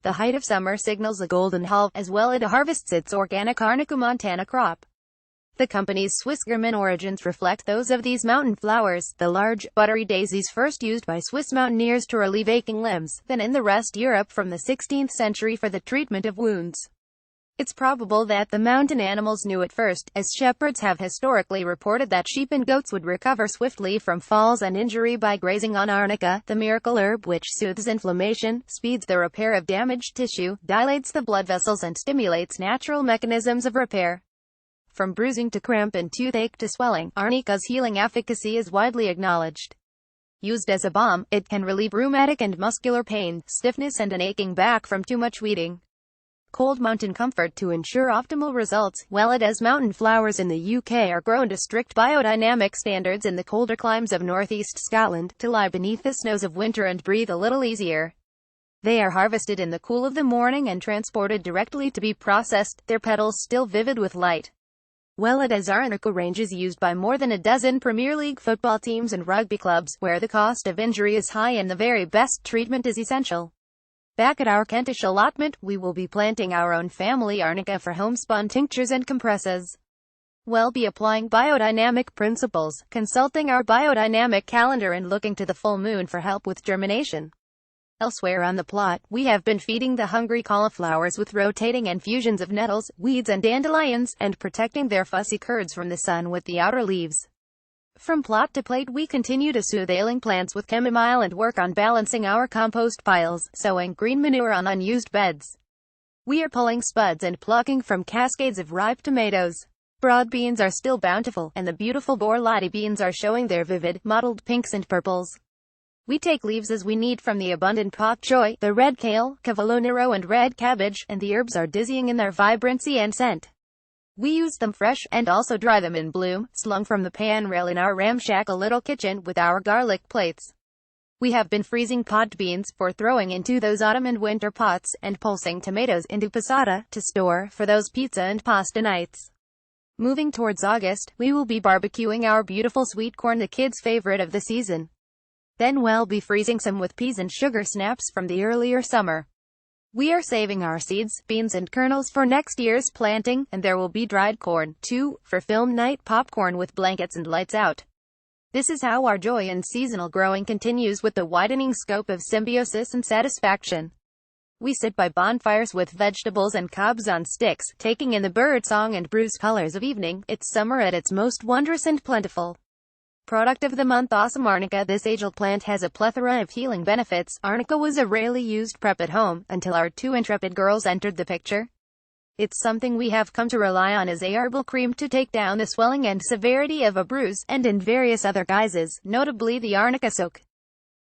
The height of summer signals a golden hull, as Weleda harvests its organic Arnica montana crop. The company's Swiss German origins reflect those of these mountain flowers, the large, buttery daisies first used by Swiss mountaineers to relieve aching limbs, then in the rest Europe from the 16th century for the treatment of wounds. It's probable that the mountain animals knew it first, as shepherds have historically reported that sheep and goats would recover swiftly from falls and injury by grazing on arnica, the miracle herb which soothes inflammation, speeds the repair of damaged tissue, dilates the blood vessels and stimulates natural mechanisms of repair. From bruising to cramp and toothache to swelling, arnica's healing efficacy is widely acknowledged. Used as a balm, it can relieve rheumatic and muscular pain, stiffness and an aching back from too much weeding. Cold mountain comfort to ensure optimal results. Weleda's mountain flowers in the UK are grown to strict biodynamic standards in the colder climes of northeast Scotland, to lie beneath the snows of winter and breathe a little easier. They are harvested in the cool of the morning and transported directly to be processed, their petals still vivid with light. Weleda's Arnica range is used by more than a dozen Premier League football teams and rugby clubs, where the cost of injury is high and the very best treatment is essential. Back at our Kentish allotment, we will be planting our own family Arnica for homespun tinctures and compresses. We'll be applying biodynamic principles, consulting our biodynamic calendar and looking to the full moon for help with germination. Elsewhere on the plot, we have been feeding the hungry cauliflowers with rotating infusions of nettles, weeds and dandelions, and protecting their fussy curds from the sun with the outer leaves. From plot to plate we continue to soothe ailing plants with chamomile and work on balancing our compost piles, sowing green manure on unused beds. We are pulling spuds and plucking from cascades of ripe tomatoes. Broad beans are still bountiful, and the beautiful Borlotti beans are showing their vivid, mottled pinks and purples. We take leaves as we need from the abundant pak choi, the red kale, cavolo nero and red cabbage, and the herbs are dizzying in their vibrancy and scent. We use them fresh, and also dry them in bloom, slung from the pan rail in our ramshackle little kitchen, with our garlic plates. We have been freezing pot beans, for throwing into those autumn and winter pots, and pulsing tomatoes into passata, to store, for those pizza and pasta nights. Moving towards August, we will be barbecuing our beautiful sweet corn, the kids' favorite of the season. Then we'll be freezing some with peas and sugar snaps from the earlier summer. We are saving our seeds, beans and kernels for next year's planting, and there will be dried corn, too, for film night popcorn with blankets and lights out. This is how our joy in seasonal growing continues, with the widening scope of symbiosis and satisfaction. We sit by bonfires with vegetables and cobs on sticks, taking in the bird song and bruised colors of evening. It's summer at its most wondrous and plentiful. Product of the month Awesome Arnica. This age-old plant has a plethora of healing benefits. Arnica was a rarely used prep at home, until our two intrepid girls entered the picture. It's something we have come to rely on as a herbal cream to take down the swelling and severity of a bruise, and in various other guises, notably the Arnica soak.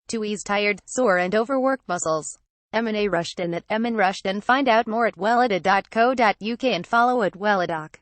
To ease tired, sore and overworked muscles. M&A Rushton at Emin Rushton. Find out more at weleda.co.uk and follow at Weledoc.